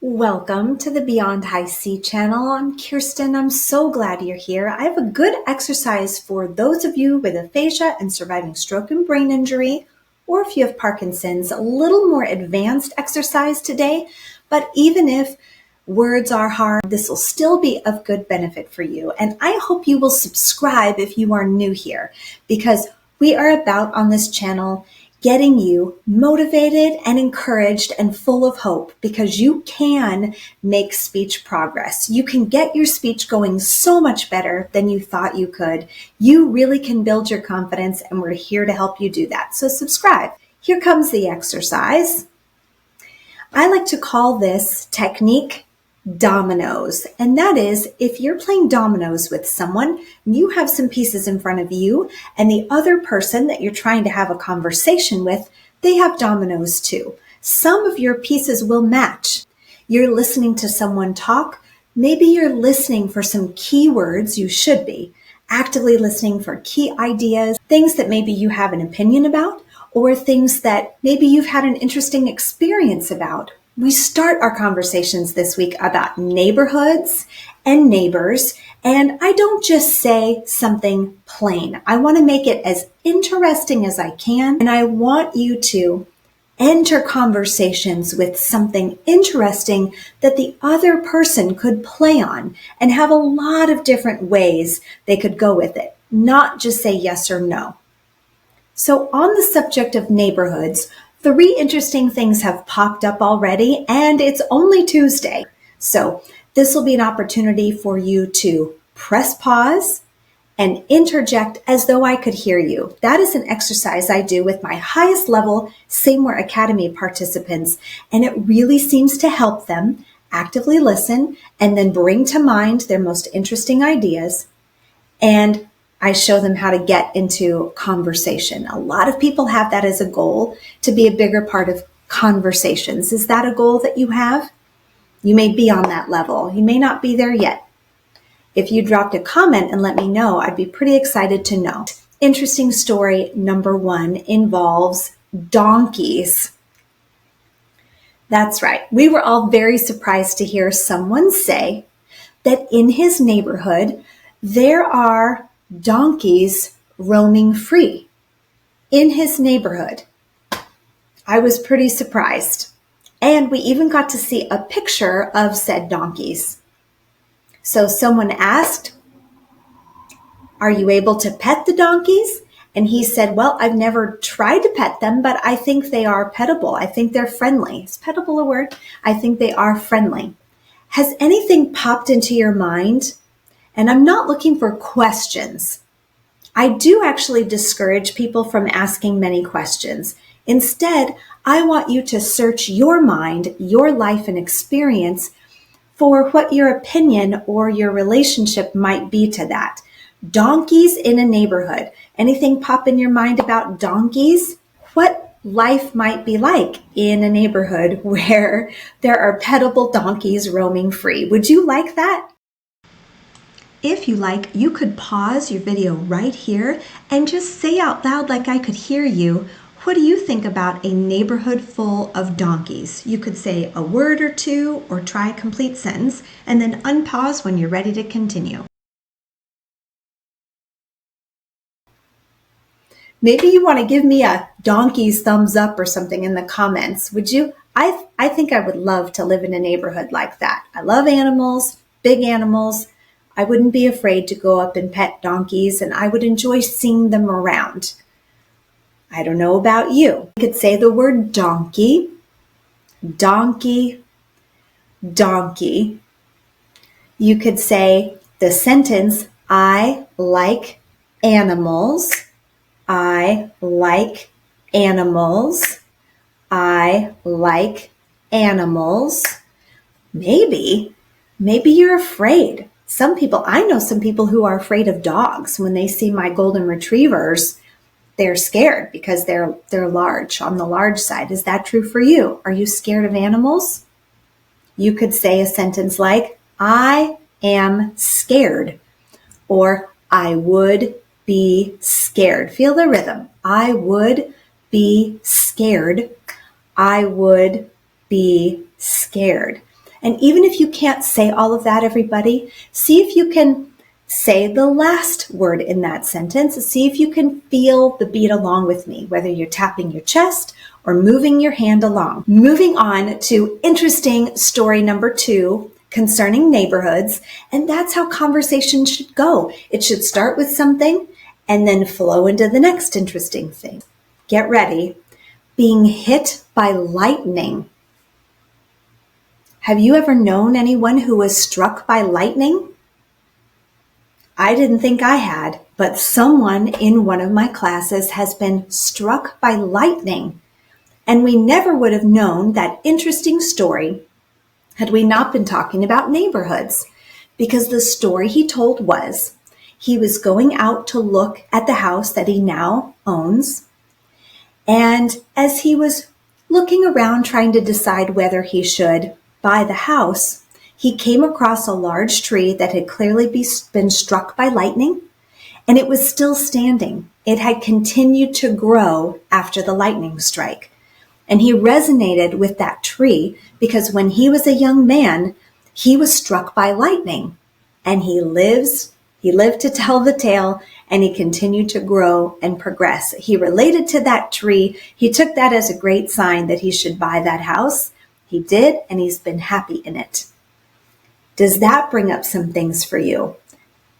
Welcome to the Beyond High C channel. I'm Kirsten. I'm so glad you're here. I have a good exercise for those of you with aphasia and surviving stroke and brain injury, or if you have Parkinson's, a little more advanced exercise today. But even if words are hard, this will still be of good benefit for you. And I hope you will subscribe if you are new here, because we are about on this channel getting you motivated and encouraged and full of hope, because you can make speech progress. You can get your speech going so much better than you thought you could. You really can build your confidence, and we're here to help you do that. So subscribe. Here comes the exercise. I like to call this technique dominoes. And that is, if you're playing dominoes with someone, you have some pieces in front of you, and the other person that you're trying to have a conversation with, they have dominoes too. Some of your pieces will match. You're listening to someone talk. Maybe you're listening for some keywords. You should be actively listening for key ideas, things that maybe you have an opinion about, or things that maybe you've had an interesting experience about. We start our conversations this week about neighborhoods and neighbors, and I don't just say something plain. I want to make it as interesting as I can, and I want you to enter conversations with something interesting that the other person could play on and have a lot of different ways they could go with it, not just say yes or no. So on the subject of neighborhoods, 3 interesting things have popped up already, and it's only Tuesday. So this will be an opportunity for you to press pause and interject as though I could hear you. That is an exercise I do with my highest level Seymour Academy participants, and it really seems to help them actively listen and then bring to mind their most interesting ideas, and I show them how to get into conversation. A lot of people have that as a goal, to be a bigger part of conversations. Is that a goal that you have? You may be on that level. You may not be there yet. If you dropped a comment and let me know, I'd be pretty excited to know. Interesting story number 1 involves donkeys. That's right. We were all very surprised to hear someone say that in his neighborhood, there are donkeys roaming free in his neighborhood. I was pretty surprised. And we even got to see a picture of said donkeys. So someone asked, "Are you able to pet the donkeys?" And he said, "Well, I've never tried to pet them, but I think they are pettable. I think they're friendly." Is pettable a word? I think they are friendly. Has anything popped into your mind? And I'm not looking for questions. I do actually discourage people from asking many questions. Instead, I want you to search your mind, your life and experience for what your opinion or your relationship might be to that. Donkeys in a neighborhood. Anything pop in your mind about donkeys? What life might be like in a neighborhood where there are pettable donkeys roaming free? Would you like that? If you like, you could pause your video right here and just say out loud, like I could hear you, what do you think about a neighborhood full of donkeys? You could say a word or two or try a complete sentence, and then unpause when you're ready to continue. Maybe you want to give me a donkey's thumbs up or something in the comments. Would you? I think I would love to live in a neighborhood like that. I love animals, big animals. I wouldn't be afraid to go up and pet donkeys, and I would enjoy seeing them around. I don't know about you. You could say the word donkey, donkey, donkey. You could say the sentence, "I like animals, I like animals, I like animals." Maybe you're afraid. I know some people who are afraid of dogs. When they see my golden retrievers, they're scared because they're large, on the large side. Is that true for you? Are you scared of animals? You could say a sentence like, "I am scared," or "I would be scared." Feel the rhythm. I would be scared. I would be scared. And even if you can't say all of that, everybody, see if you can say the last word in that sentence. See if you can feel the beat along with me, whether you're tapping your chest or moving your hand along. Moving on to interesting story number 2 concerning neighborhoods. And that's how conversation should go. It should start with something and then flow into the next interesting thing. Get ready. Being hit by lightning. Have you ever known anyone who was struck by lightning? I didn't think I had, but someone in one of my classes has been struck by lightning. And we never would have known that interesting story had we not been talking about neighborhoods. Because the story he told was, he was going out to look at the house that he now owns. And as he was looking around trying to decide whether he should buy the house, he came across a large tree that had clearly been struck by lightning, and it was still standing. It had continued to grow after the lightning strike. And he resonated with that tree because when he was a young man, he was struck by lightning, and he lived to tell the tale, and he continued to grow and progress. He related to that tree. He took that as a great sign that he should buy that house. He did, and he's been happy in it. Does that bring up some things for you?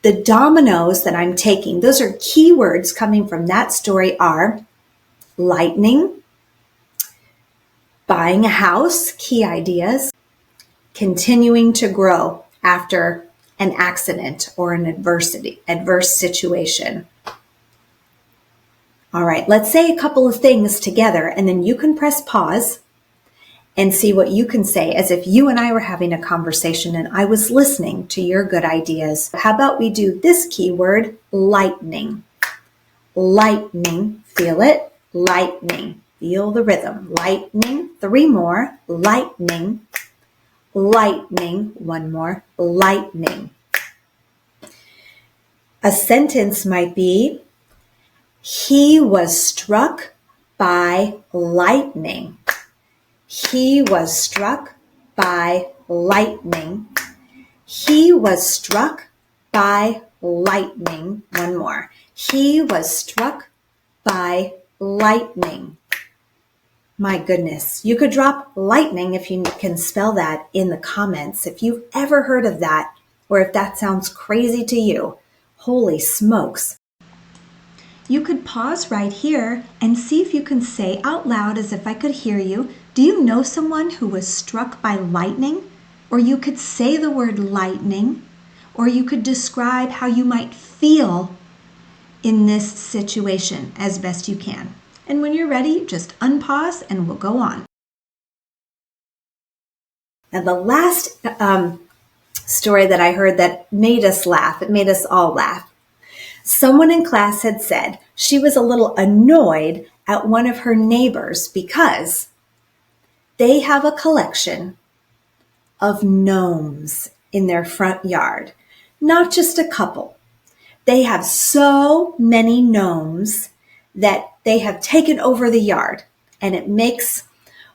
The dominoes that I'm taking, those are keywords coming from that story are lightning, buying a house, key ideas, continuing to grow after an accident or an adverse situation. All right, let's say a couple of things together, and then you can press pause and see what you can say as if you and I were having a conversation and I was listening to your good ideas. How about we do this keyword, lightning? Lightning, feel it, lightning. Feel the rhythm, lightning, 3 more, lightning, lightning, 1 more, lightning. A sentence might be, he was struck by lightning. He was struck by lightning. He was struck by lightning. 1 more. He was struck by lightning. My goodness, you could drop lightning if you can spell that in the comments. If you've ever heard of that, or if that sounds crazy to you, holy smokes. You could pause right here and see if you can say out loud as if I could hear you, do you know someone who was struck by lightning? Or you could say the word lightning, or you could describe how you might feel in this situation as best you can. And when you're ready, just unpause and we'll go on. Now the last story that I heard that made us laugh, it made us all laugh. Someone in class had said she was a little annoyed at one of her neighbors because they have a collection of gnomes in their front yard. Not just a couple. They have so many gnomes that they have taken over the yard, and it makes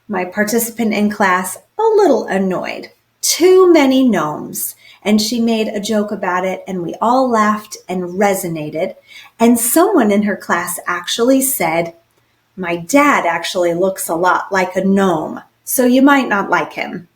my participant in class a little annoyed. Too many gnomes. And she made a joke about it, and we all laughed and resonated. And someone in her class actually said, my dad actually looks a lot like a gnome, so you might not like him.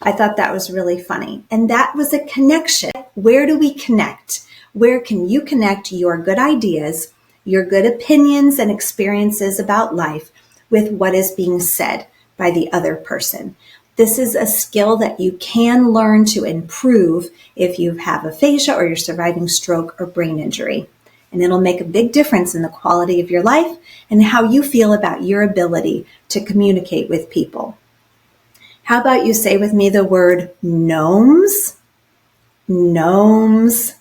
I thought that was really funny. And that was a connection. Where do we connect? Where can you connect your good ideas, your good opinions and experiences about life with what is being said by the other person? This is a skill that you can learn to improve if you have aphasia or you're surviving stroke or brain injury. And it'll make a big difference in the quality of your life and how you feel about your ability to communicate with people. How about you say with me the word gnomes? Gnomes,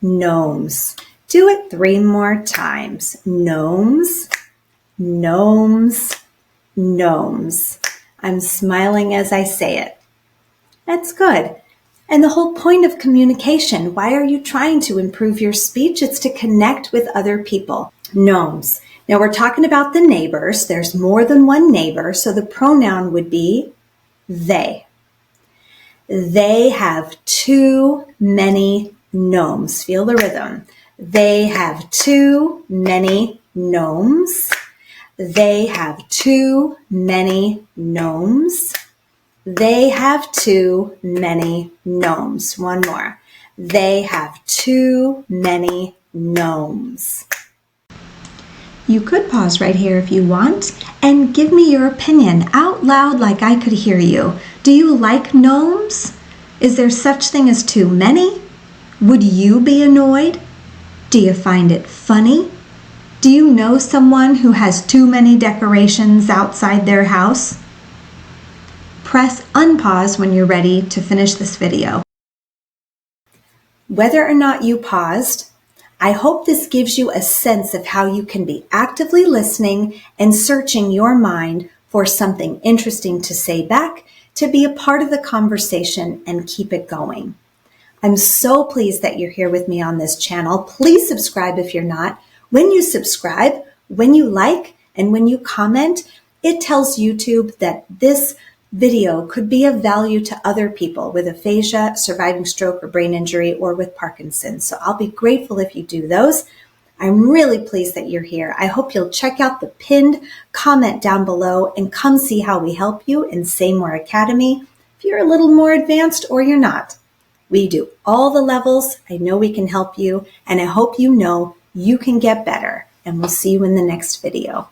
gnomes. Do it 3 more times. Gnomes, gnomes, gnomes. I'm smiling as I say it. That's good. And the whole point of communication, why are you trying to improve your speech? It's to connect with other people. Gnomes. Now we're talking about the neighbors. There's more than one neighbor, so the pronoun would be they. They have too many gnomes. Feel the rhythm. They have too many gnomes. They have too many gnomes. They have too many gnomes. One more. They have too many gnomes. You could pause right here if you want and give me your opinion out loud like I could hear you. Do you like gnomes? Is there such thing as too many? Would you be annoyed? Do you find it funny? Do you know someone who has too many decorations outside their house? Press unpause when you're ready to finish this video. Whether or not you paused, I hope this gives you a sense of how you can be actively listening and searching your mind for something interesting to say back, to be a part of the conversation and keep it going. I'm so pleased that you're here with me on this channel. Please subscribe if you're not. When you subscribe, when you like, and when you comment, it tells YouTube that this video could be of value to other people with aphasia, surviving stroke or brain injury, or with Parkinson's. So I'll be grateful if you do those. I'm really pleased that you're here. I hope you'll check out the pinned comment down below and come see how we help you in Say More Academy if you're a little more advanced or you're not. We do all the levels. I know we can help you, and I hope you know you can get better. And we'll see you in the next video.